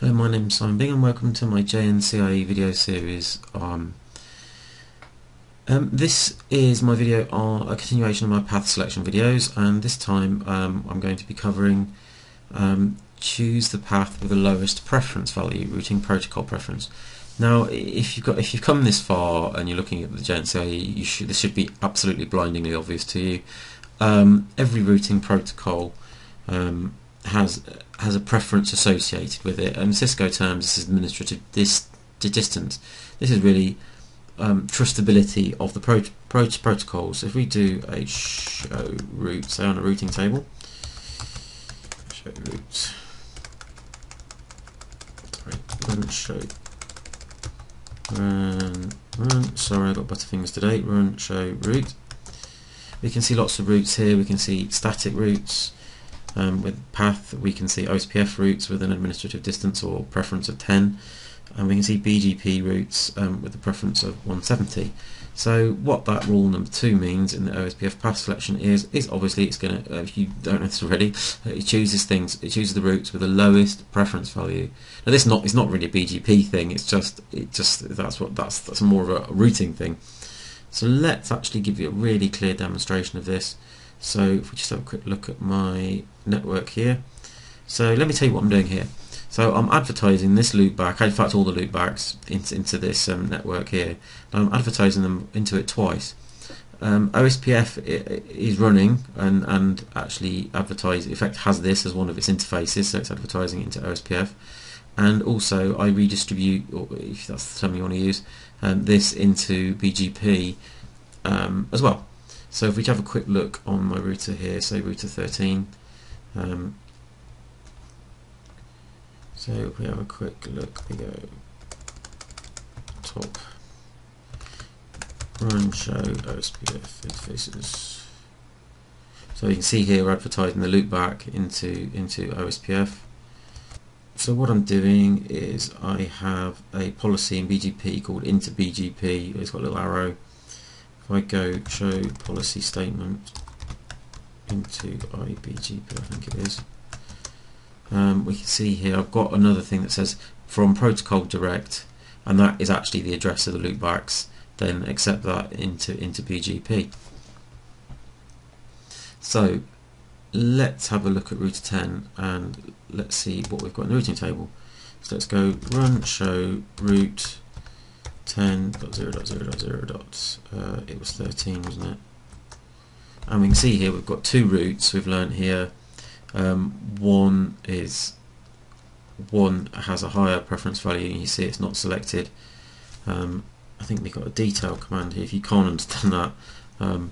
Hello, my name is Simon Bing and welcome to my JNCIE video series. This is my video on a continuation of my path selection videos, and this time I'm going to be covering choose the path with the lowest preference value, routing protocol preference. Now, if you've come this far and you're looking at the JNCIE, this should be absolutely blindingly obvious to you. Every routing protocol has a preference associated with it, and in Cisco terms this is administrative distance. This is really trustability of the protocols. If we do a show route, say on a routing table, show route, run, sorry, I've got butterfingers today, run show route. We can see lots of routes here. We can see static routes with path. We can see OSPF routes with an administrative distance or preference of 10, and we can see BGP routes with the preference of 170. So what that rule number 2 means in the OSPF path selection is obviously it's going to, if you don't know this already, it chooses the routes with the lowest preference value. Now it's not really a BGP thing. That's more of a routing thing. So let's actually give you a really clear demonstration of this. So if we just have a quick look at my network here. So let me tell you what I'm doing here. So I'm advertising this loopback, in fact all the loopbacks into this network here. I'm advertising them into it twice. OSPF is running and actually in fact has this as one of its interfaces, so it's advertising into OSPF. And also I redistribute, or if that's the term you want to use, this into BGP as well. So if we have a quick look on my router here, say router 13, so if we have a quick look, we go top, run show OSPF interfaces. So you can see here we're advertising the loopback into OSPF. So what I'm doing is I have a policy in BGP called into BGP. It's got a little arrow. If I go show policy statement into IBGP, I think it is, we can see here I've got another thing that says from protocol direct, and that is actually the address of the loopbacks. Then accept that into BGP. So let's have a look at router 10 and let's see what we've got in the routing table. So let's go run show route 10.0.0.0. It was 13, wasn't it? And we can see here we've got two routes we've learnt here. One has a higher preference value, and you see it's not selected. I think we've got a detail command here. If you can't understand that, I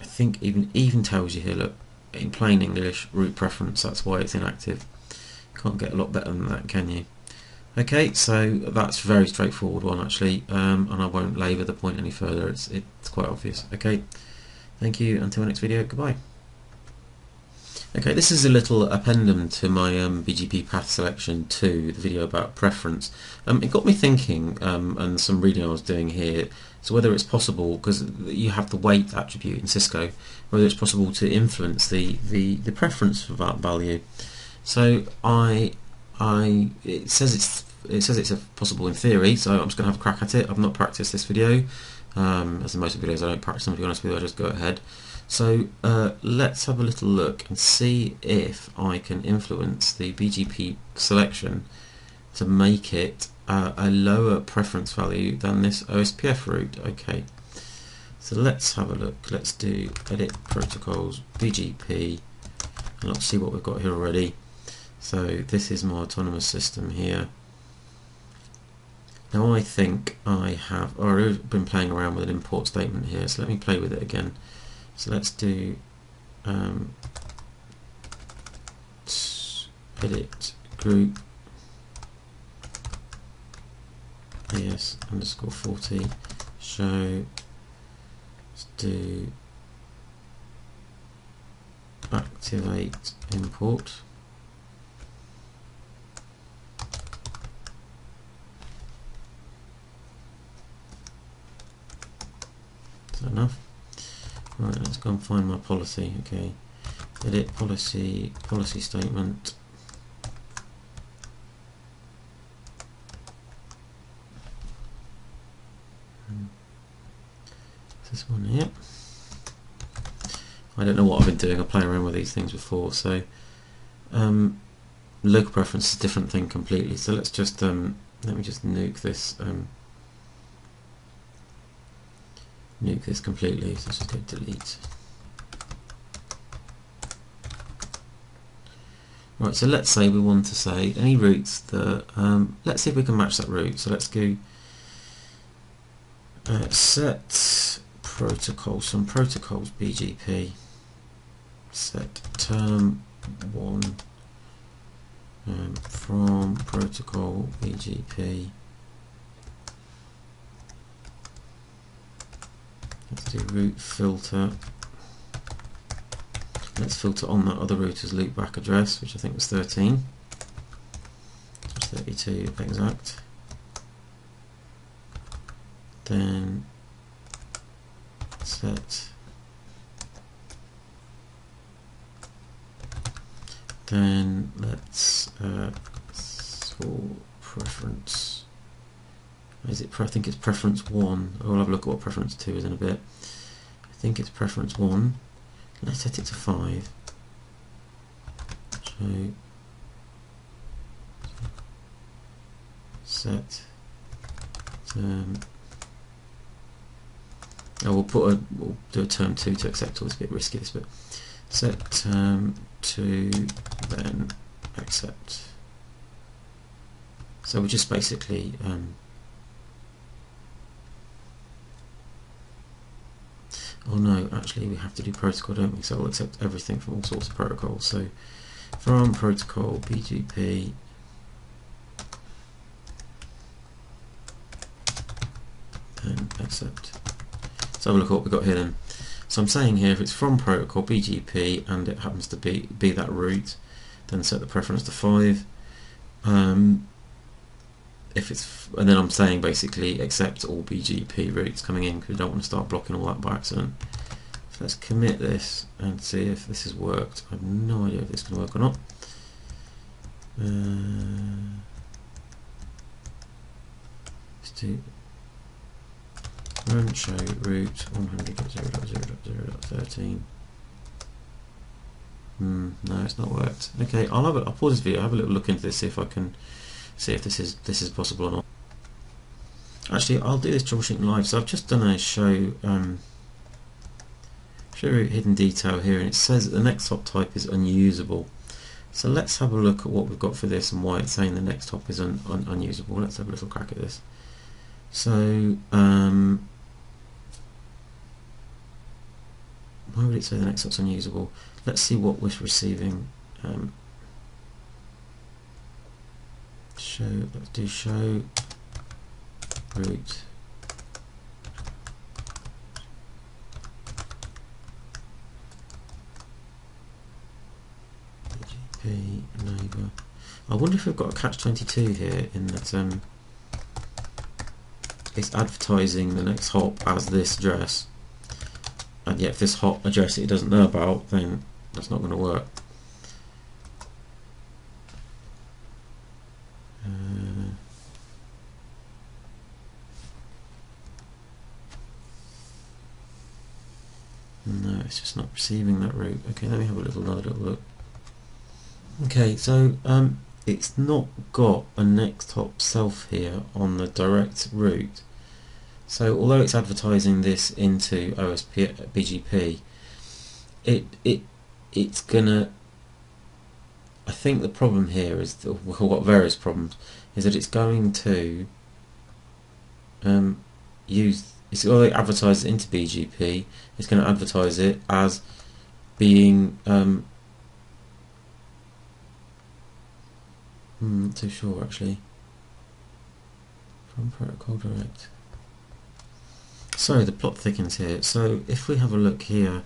think even tells you here, look, in plain English, route preference, that's why it's inactive. Can't get a lot better than that, can you? Okay, so that's a very straightforward one actually, and I won't labour the point any further. It's quite obvious. Okay, thank you. Until next video, goodbye. Okay, this is a little appendum to my BGP path selection 2, the video about preference. It got me thinking, and some reading I was doing here, so whether it's possible, because you have the weight attribute in Cisco, whether it's possible to influence the preference for that value. So it says it's possible in theory, so I'm just going to have a crack at it. I've not practiced this video, as in most videos I don't practice them, to be honest with you, I just go ahead. So let's have a little look and see if I can influence the BGP selection to make it a lower preference value than this OSPF route. Okay, so let's have a look. Let's do edit protocols BGP, and let's see what we've got here already. So this is my autonomous system here. Now I think I have already been playing around with an import statement here, so let me play with it again. So let's do edit group AS_40 show. Let's do activate import. Is that enough? Right, let's go and find my policy. Okay, edit policy statement. one here. I don't know what I've been doing. I'm playing around with these things before, so local preference is a different thing completely. So let's just let me just nuke this completely. So let's just go delete. Right, so let's say we want to say any routes that let's see if we can match that route. So let's go set protocol, some protocols BGP, set term 1 from protocol BGP. Let's do route filter. Let's filter on that other router's loopback address, which I think was 13. 32 exact. Then set. Then let's for preference. Is it? I think it's preference 1. I'll have a look at what preference 2 is in a bit. I think it's preference 1. Let's set it to 5. So set term. Oh, we'll do a term 2 to accept all. It's a bit risky this bit. Set term 2, then accept. So we're just basically oh no, actually we have to do protocol, don't we? So we'll accept everything from all sorts of protocols. So from protocol BGP then accept. Let's have a look at what we've got here then. So I'm saying here if it's from protocol BGP and it happens to be that route, then set the preference to 5. If it's, and then I'm saying basically accept all BGP routes coming in because we don't want to start blocking all that by accident. So let's commit this and see if this has worked. I have no idea if this can work or not. Let's do run show route 100.0.0.0.13. No, it's not worked. Okay, I'll pause this video, have a little look into this, see if I can see if this is possible or not. Actually, I'll do this troubleshooting live. So I've just done a show route hidden detail here, and it says that the next hop type is unusable. So let's have a look at what we've got for this and why it's saying the next hop is unusable. Let's have a little crack at this. So why would it say the next hop's unusable? Let's see what we're receiving. Let's do show route BGP neighbour. I wonder if we've got a catch-22 here in that it's advertising the next hop as this address, and yet if this hop address it doesn't know about, then that's not going to work. No, it's just not receiving that route. Okay, let me have another little look. Okay, so it's not got a next hop self here on the direct route. So although it's advertising this into BGP, it's gonna. I think the problem here is that we've got various problems. Is that it's going to use. It's already advertised into BGP. It's going to advertise it as being. Not too sure actually. From protocol direct. So the plot thickens here. So if we have a look here,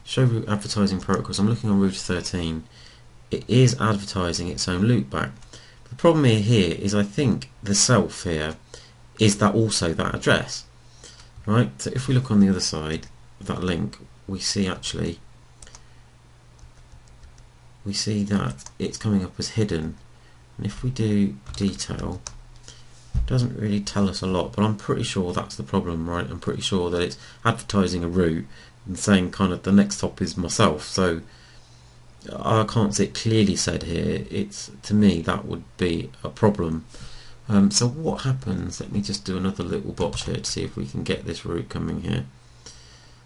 show route advertising protocols. I'm looking on router 13. It is advertising its own loopback. The problem here is I think the self here is that also that address. Right, so if we look on the other side of that link, we see actually that it's coming up as hidden, and if we do detail, doesn't really tell us a lot, but I'm pretty sure that's the problem, right? I'm pretty sure that it's advertising a route and saying kind of the next hop is myself, so I can't see it clearly said here. It's, to me, that would be a problem. So what happens, let me just do another little botch here to see if we can get this route coming here.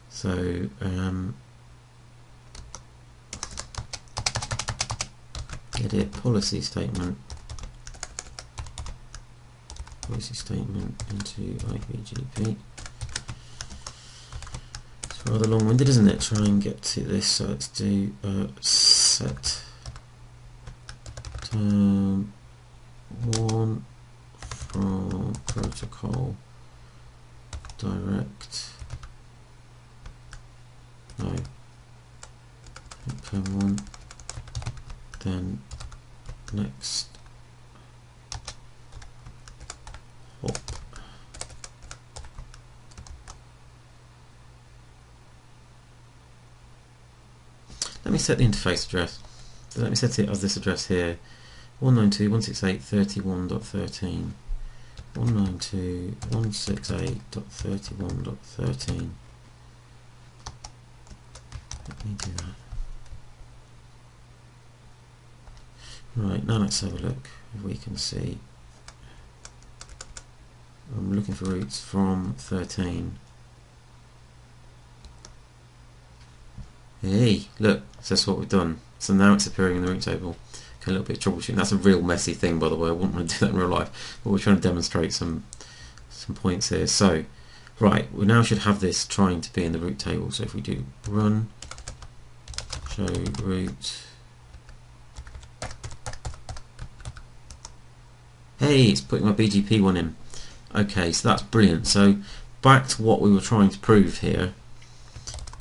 So edit policy statement into IBGP. It's rather long-winded, isn't it? Try and get to this. So let's do set term 1 from protocol direct. No. Term 1. Then next hop. Let me set the interface address. So let me set it as this address here, 192.168.31.13. 192.168.31.13. Let me do that. Right, now let's have a look if we can see. I'm looking for routes from 13. Hey, look, that's what we've done. So now it's appearing in the route table. Okay, a little bit of troubleshooting. That's a real messy thing, by the way. I wouldn't want to do that in real life, but we're trying to demonstrate some points here. So, right, we now should have this trying to be in the route table. So if we do run show route, hey, it's putting my BGP one in. Okay, so that's brilliant. So back to what we were trying to prove here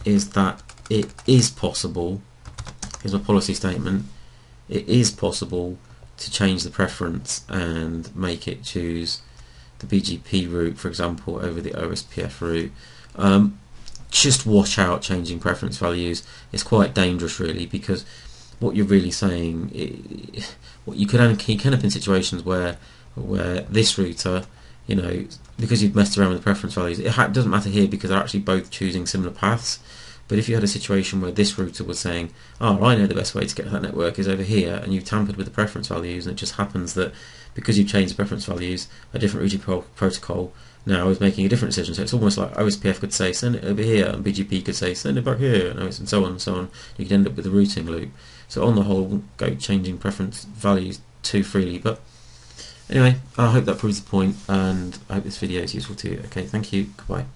is that it is possible, here's my policy statement, it is possible to change the preference and make it choose the BGP route, for example, over the OSPF route. Just watch out changing preference values. It's quite dangerous, really, because what you're really saying, you can end up in situations where this router, you know, because you've messed around with the preference values, it doesn't matter here because they're actually both choosing similar paths. But if you had a situation where this router was saying, oh, I know the best way to get to that network is over here, and you've tampered with the preference values, and it just happens that because you've changed the preference values, a different routing protocol now is making a different decision. So it's almost like OSPF could say, send it over here, and BGP could say, send it back here, and so on and so on. You could end up with a routing loop. So on the whole, wouldn't go changing preference values too freely. But anyway, I hope that proves the point, and I hope this video is useful to you. Okay, thank you. Goodbye.